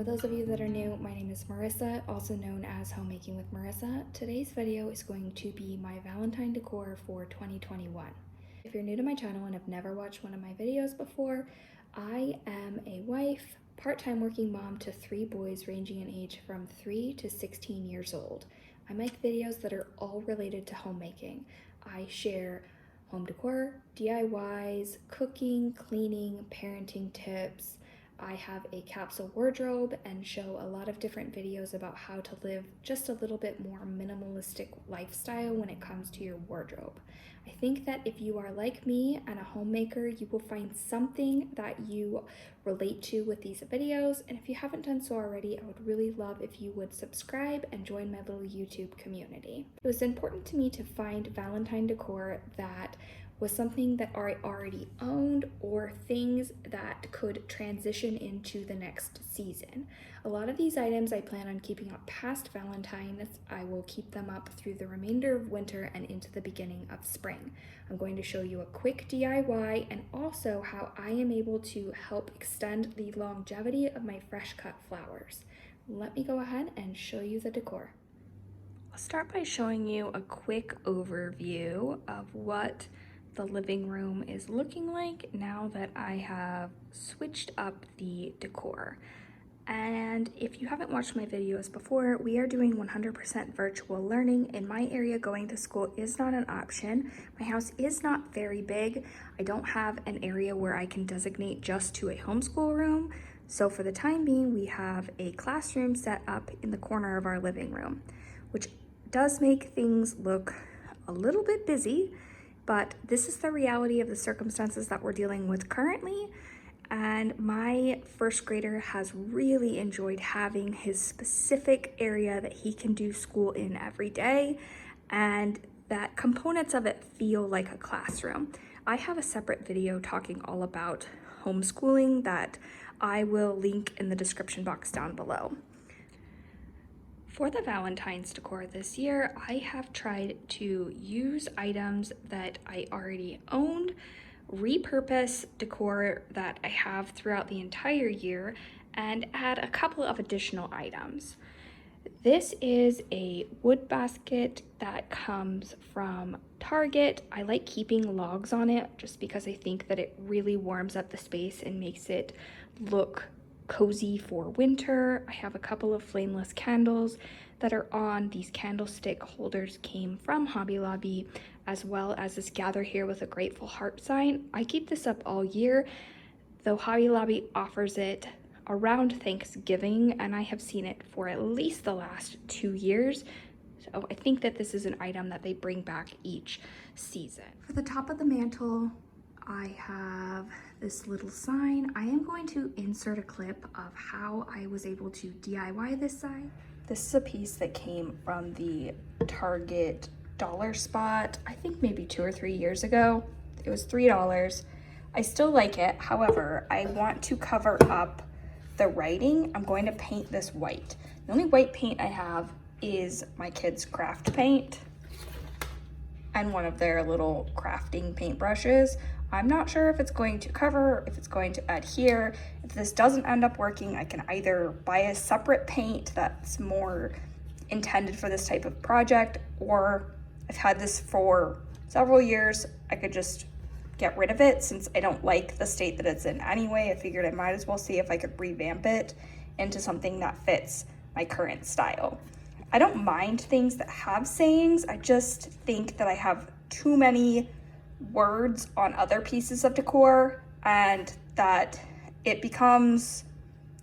those of you that are new, my name is Marissa, also known as Homemaking with Marissa. Today's video is going to be my Valentine decor for 2021. If you're new to my channel and have never watched one of my videos before, I am a wife, part-time working mom to 3 boys ranging in age from 3 to 16 years old. I make videos that are all related to homemaking. I share home decor, DIYs, cooking, cleaning, parenting tips. I have a capsule wardrobe and show a lot of different videos about how to live just a little bit more minimalistic lifestyle when it comes to your wardrobe. I think that if you are like me and a homemaker, you will find something that you relate to with these videos. And if you haven't done so already, I would really love if you would subscribe and join my little YouTube community. It was important to me to find Valentine decor that was something that I already owned or things that could transition into the next season. A lot of these items I plan on keeping up past Valentine's. I will keep them up through the remainder of winter and into the beginning of spring. I'm going to show you a quick DIY and also how I am able to help extend the longevity of my fresh cut flowers. Let me go ahead and show you the decor. I'll start by showing you a quick overview of what the living room is looking like now that I have switched up the decor. And if you haven't watched my videos before, we are doing 100% virtual learning. In my area, going to school is not an option. My house is not very big. I don't have an area where I can designate just to a homeschool room. So for the time being, we have a classroom set up in the corner of our living room, which does make things look a little bit busy. But this is the reality of the circumstances that we're dealing with currently. And my first grader has really enjoyed having his specific area that he can do school in every day, and that components of it feel like a classroom. I have a separate video talking all about homeschooling that I will link in the description box down below. For the Valentine's decor this year, I have tried to use items that I already owned, repurpose decor that I have throughout the entire year, and add a couple of additional items. This is a wood basket that comes from Target. I like keeping logs on it just because I think that it really warms up the space and makes it look cozy for winter. I have a couple of flameless candles that are on. These candlestick holders came from Hobby Lobby, as well as this gather here with a grateful heart sign. I keep this up all year, though Hobby Lobby offers it around Thanksgiving, and I have seen it for at least the last 2 years. So I think that this is an item that they bring back each season. For the top of the mantle, I have this little sign. I am going to insert a clip of how I was able to DIY this sign. This is a piece that came from the Target dollar spot, I think maybe 2 or 3 years ago. It was $3. I still like it. However, I want to cover up the writing. I'm going to paint this white. The only white paint I have is my kids' craft paint and one of their little crafting paintbrushes. I'm not sure if it's going to cover, if it's going to adhere. If this doesn't end up working, I can either buy a separate paint that's more intended for this type of project, or I've had this for several years. I could just get rid of it since I don't like the state that it's in anyway. I figured I might as well see if I could revamp it into something that fits my current style. I don't mind things that have sayings. I just think that I have too many words on other pieces of decor and that it becomes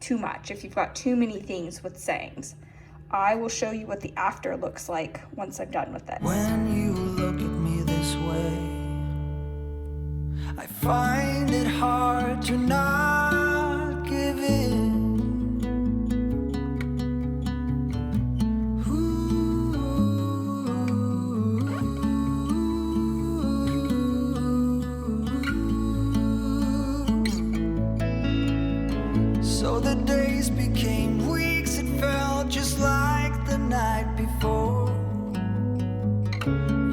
too much if you've got too many things with sayings. I will show you what the after looks like once I'm done with this. When you look at me this way, I find it hard to not give in. So the days became weeks, it felt just like the night before.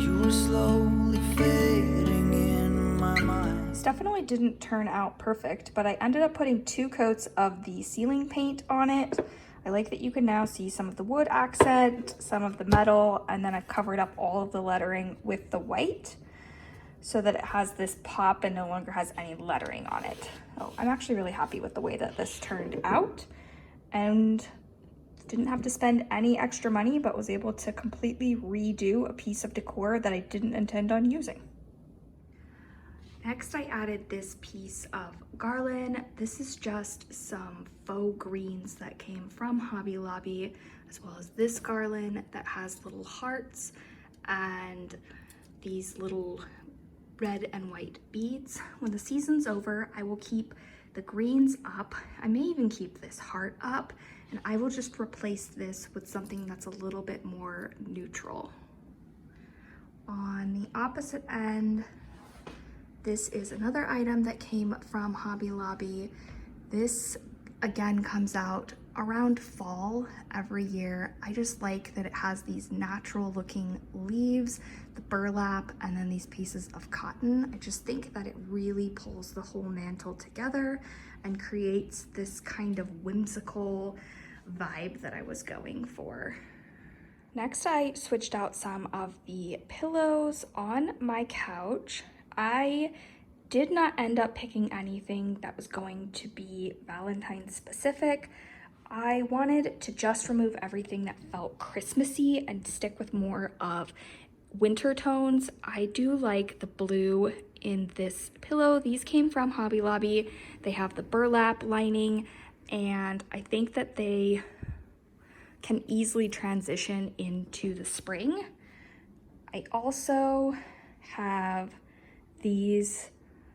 You were slowly fading in my mind. definitely didn't turn out perfect, but I ended up putting 2 coats of the ceiling paint on it. I like that you can now see some of the wood accent, some of the metal, and then I've covered up all of the lettering with the white so that it has this pop and no longer has any lettering on it. So I'm actually really happy with the way that this turned out, and didn't have to spend any extra money, but was able to completely redo a piece of decor that I didn't intend on using. Next, I added this piece of garland. This is just some faux greens that came from Hobby Lobby, as well as this garland that has little hearts and these little red and white beads. When the season's over, I will keep the greens up. I may even keep this heart up, and I will just replace this with something that's a little bit more neutral. On the opposite end, this is another item that came from Hobby Lobby. This again comes out around fall every year. I just like that it has these natural looking leaves, the burlap, and then these pieces of cotton. I just think that it really pulls the whole mantle together and creates this kind of whimsical vibe that I was going for. Next, I switched out some of the pillows on my couch. I did not end up picking anything that was going to be Valentine specific. I wanted to just remove everything that felt Christmassy and stick with more of winter tones. I do like the blue in this pillow. These came from Hobby Lobby. They have the burlap lining, and I think that they can easily transition into the spring. I also have these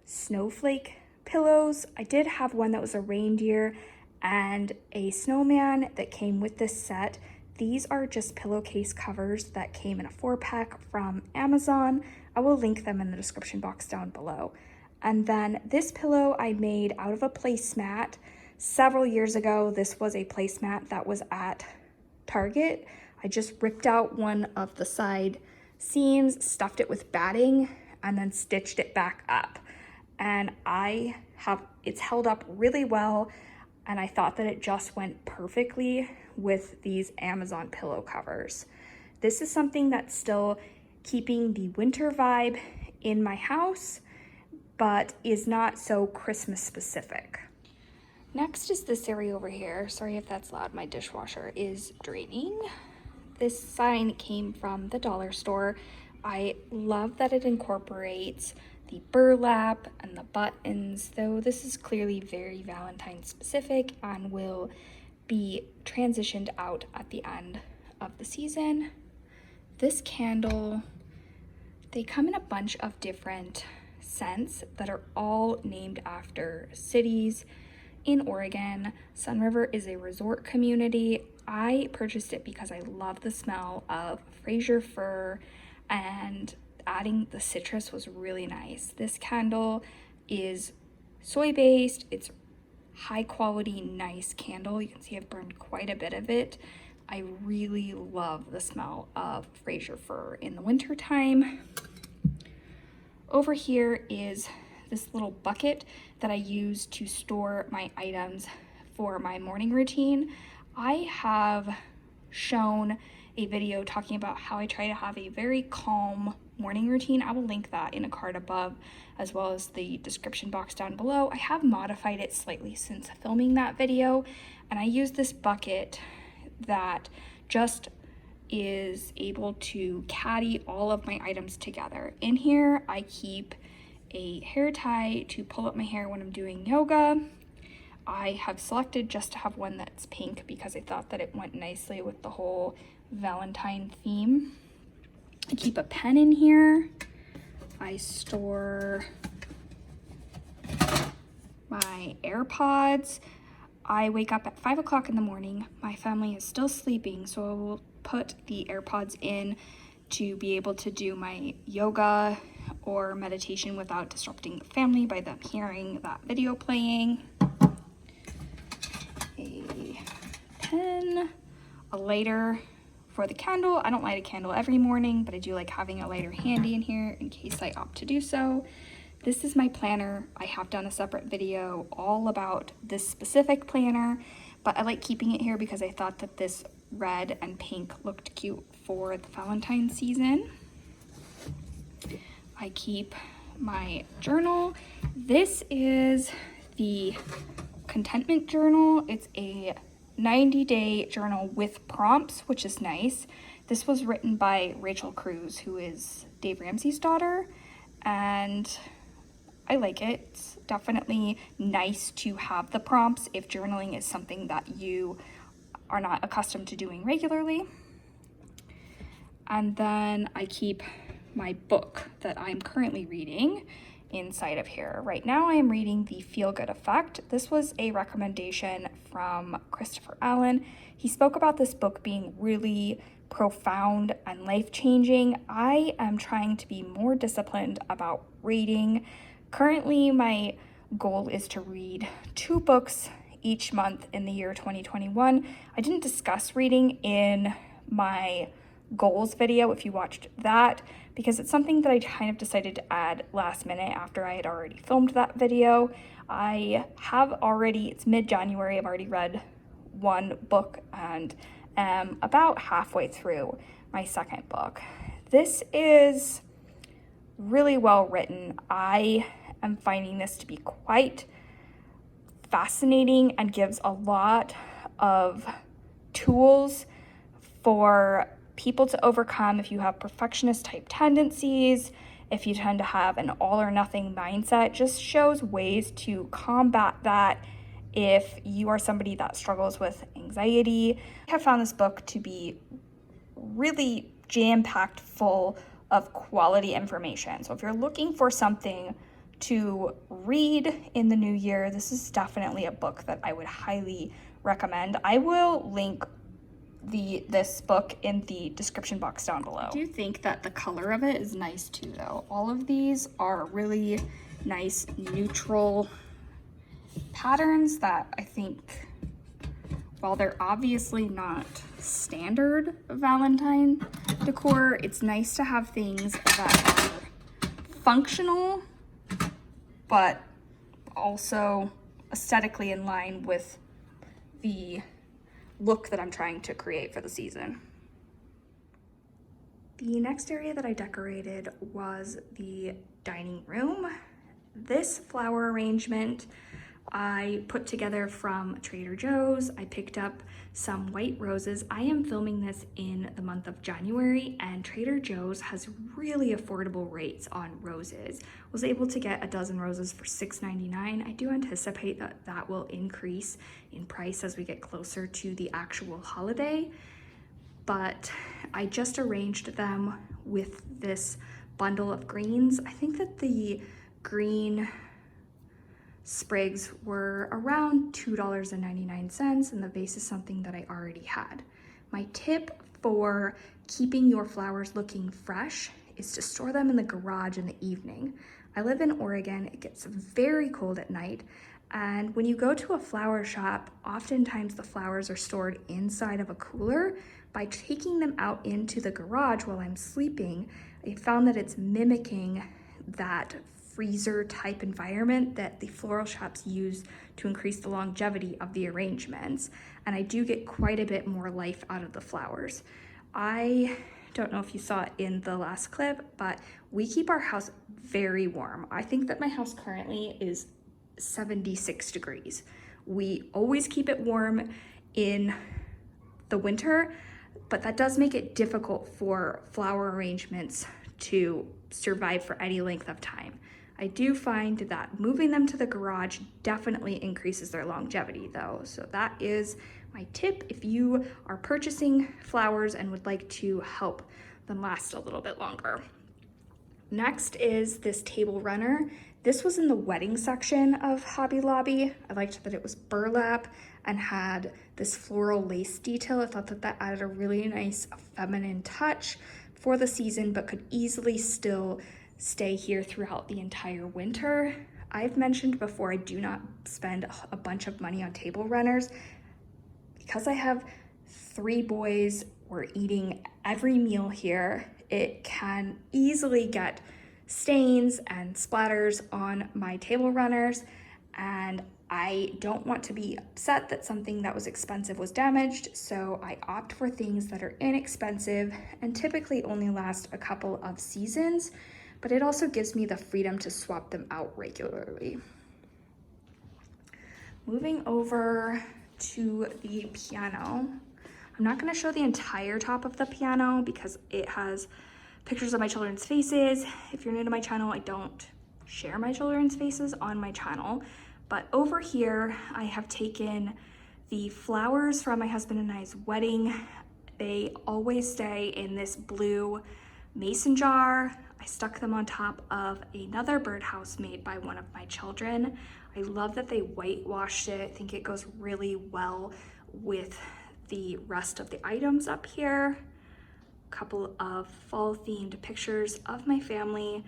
snowflake pillows. I did have one that was a reindeer and a snowman that came with this set. These are just pillowcase covers that came in a 4-pack from Amazon. I will link them in the description box down below. And then this pillow I made out of a placemat several years ago. This was a placemat that was at Target. I just ripped out one of the side seams, stuffed it with batting, and then stitched it back up. And it's held up really well, and I thought that it just went perfectly with these Amazon pillow covers. This is something that's still keeping the winter vibe in my house, but is not so Christmas specific. Next is this area over here. Sorry if that's loud, my dishwasher is draining. This sign came from the dollar store. I love that it incorporates the burlap and the buttons, though this is clearly very Valentine specific and will be transitioned out at the end of the season. This candle, they come in a bunch of different scents that are all named after cities in Oregon. Sun River is a resort community. I purchased it because I love the smell of Fraser fir, and adding the citrus was really nice. This candle is soy based. It's high quality, nice candle. You can see I've burned quite a bit of it. I really love the smell of Fraser fir in the winter time. Over here is this little bucket that I use to store my items for my morning routine. I have shown a video talking about how I try to have a very calm morning routine. I will link that in a card above, as well as the description box down below. I have modified it slightly since filming that video, and I use this bucket that just is able to caddy all of my items together. In here, I keep a hair tie to pull up my hair when I'm doing yoga. I have selected just to have one that's pink because I thought that it went nicely with the whole Valentine theme. I keep a pen in here. I store my AirPods. I wake up at 5 o'clock in the morning. My family is still sleeping, so I will put the AirPods in to be able to do my yoga or meditation without disrupting the family by them hearing that video playing. A pen, a lighter for the candle. I don't light a candle every morning, but I do like having a lighter handy in here in case I opt to do so. This is my planner. I have done a separate video all about this specific planner, but I like keeping it here because I thought that this red and pink looked cute for the Valentine season. I keep my journal. This is the Contentment Journal. It's a 90-day journal with prompts, which is nice. This was written by Rachel Cruz, who is Dave Ramsey's daughter, and I like it. It's definitely nice to have the prompts if journaling is something that you are not accustomed to doing regularly. And then I keep my book that I'm currently reading inside of here. Right now I am reading The Feel Good Effect. This was a recommendation from Christopher Allen. He spoke about this book being really profound and life-changing. I am trying to be more disciplined about reading. Currently, my goal is to read 2 books each month in the year 2021. I didn't discuss reading in my goals video, if you watched that, because it's something that I kind of decided to add last minute after I had already filmed that video. I have already, it's mid-January, I've already read 1 book and am about halfway through my 2nd book. This is really well written. I am finding this to be quite fascinating and gives a lot of tools for people to overcome if you have perfectionist type tendencies, if you tend to have an all or nothing mindset. Just shows ways to combat that if you are somebody that struggles with anxiety. I have found this book to be really jam-packed full of quality information. So if you're looking for something to read in the new year, this is definitely a book that I would highly recommend. I will link this book in the description box down below. I do think that the color of it is nice too, though. All of these are really nice neutral patterns that I think, while they're obviously not standard Valentine decor, it's nice to have things that are functional but also aesthetically in line with the look that I'm trying to create for the season. The next area that I decorated was the dining room. This flower arrangement I put together from Trader Joe's. I picked up some white roses. I am filming this in the month of January, and Trader Joe's has really affordable rates on roses. I was able to get a dozen roses for $6.99. I do anticipate that that will increase in price as we get closer to the actual holiday, but I just arranged them with this bundle of greens. I think that the green sprigs were around $2.99, and the vase is something that I already had. My tip for keeping your flowers looking fresh is to store them in the garage in the evening. I live in Oregon. It gets very cold at night, and when you go to a flower shop, oftentimes the flowers are stored inside of a cooler. By taking them out into the garage while I'm sleeping, I found that it's mimicking that freezer type environment that the floral shops use to increase the longevity of the arrangements, and I do get quite a bit more life out of the flowers. I don't know if you saw it in the last clip, but we keep our house very warm. I think that my house currently is 76 degrees. We always keep it warm in the winter, but that does make it difficult for flower arrangements to survive for any length of time. I do find that moving them to the garage definitely increases their longevity though. So that is my tip if you are purchasing flowers and would like to help them last a little bit longer. Next is this table runner. This was in the wedding section of Hobby Lobby. I liked that it was burlap and had this floral lace detail. I thought that that added a really nice feminine touch for the season, but could easily still stay here throughout the entire winter. I've mentioned before I do not spend a bunch of money on table runners. Because I have 3 boys, we're eating every meal here, it can easily get stains and splatters on my table runners, and I don't want to be upset that something that was expensive was damaged, so I opt for things that are inexpensive and typically only last a couple of seasons, but it also gives me the freedom to swap them out regularly. Moving over to the piano. I'm not going to show the entire top of the piano because it has pictures of my children's faces. If you're new to my channel, I don't share my children's faces on my channel. But over here, I have taken the flowers from my husband and I's wedding. They always stay in this blue mason jar. I stuck them on top of another birdhouse made by one of my children. I love that they whitewashed it. I think it goes really well with the rest of the items up here. A couple of fall themed pictures of my family,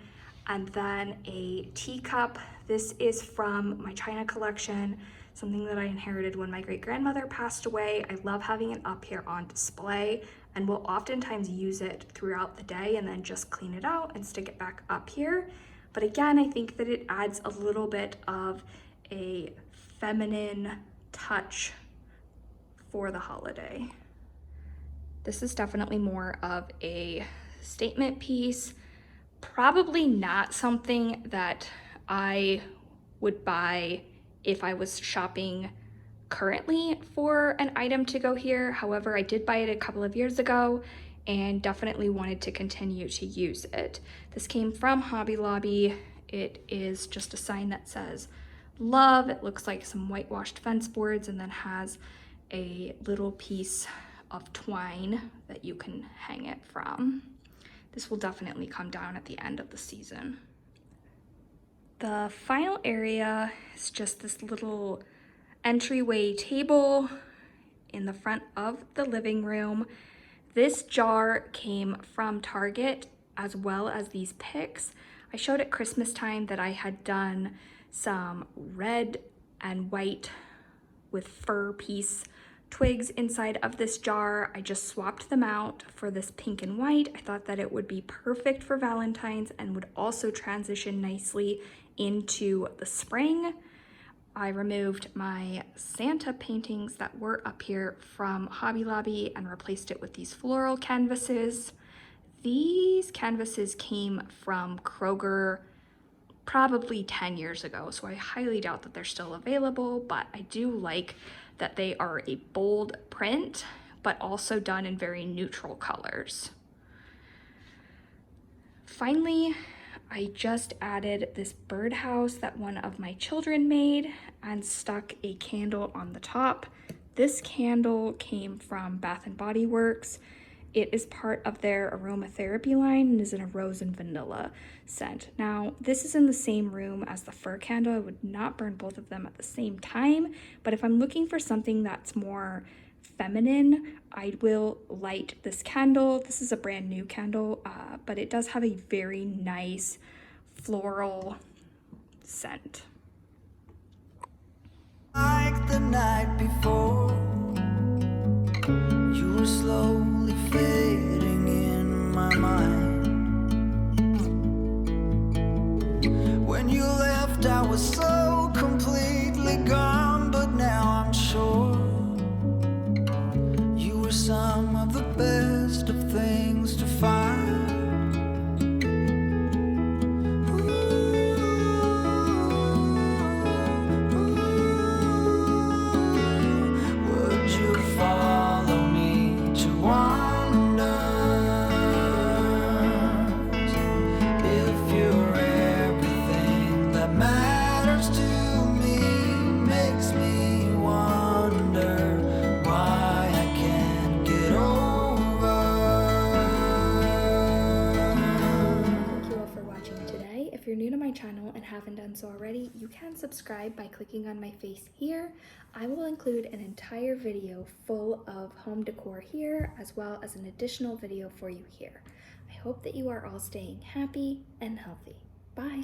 and then a teacup. This is from my China collection, something that I inherited when my great-grandmother passed away. I love having it up here on display and will oftentimes use it throughout the day and then just clean it out and stick it back up here. But again, I think that it adds a little bit of a feminine touch for the holiday. This is definitely more of a statement piece. Probably not something that I would buy if I was shopping currently for an item to go here. However, I did buy it a couple of years ago and definitely wanted to continue to use it. This came from Hobby Lobby. It is just a sign that says love. It looks like some whitewashed fence boards and then has a little piece of twine that you can hang it from. This will definitely come down at the end of the season. The final area is just this little entryway table in the front of the living room. This jar came from Target as well as these picks. I showed at Christmas time that I had done some red and white with fur piece twigs inside of this jar. I just swapped them out for this pink and white. I thought that it would be perfect for Valentine's and would also transition nicely into the spring. I removed my Santa paintings that were up here from Hobby Lobby and replaced it with these floral canvases. These canvases came from Kroger probably 10 years ago, so I highly doubt that they're still available, but I do like that they are a bold print, but also done in very neutral colors. Finally, I just added this birdhouse that one of my children made and stuck a candle on the top. This candle came from Bath & Body Works. It is part of their aromatherapy line and is in a rose and vanilla scent. Now, this is in the same room as the fir candle. I would not burn both of them at the same time, but if I'm looking for something that's more feminine, I will light this candle. This is a brand new candle, but it does have a very nice floral scent. Like the night before, you were slowly fading in my mind. When you left, I was so completely gone, but now I'm sure you were some of the best of things to find. Would you follow me to wonders? If you're everything that matters to me, makes me wonder why I can't get over. Thank you all for watching today. If you're new to my channel and haven't done so already, you can subscribe by clicking on my face here. I will include an entire video full of home decor here, as well as an additional video for you here. I hope that you are all staying happy and healthy. Bye!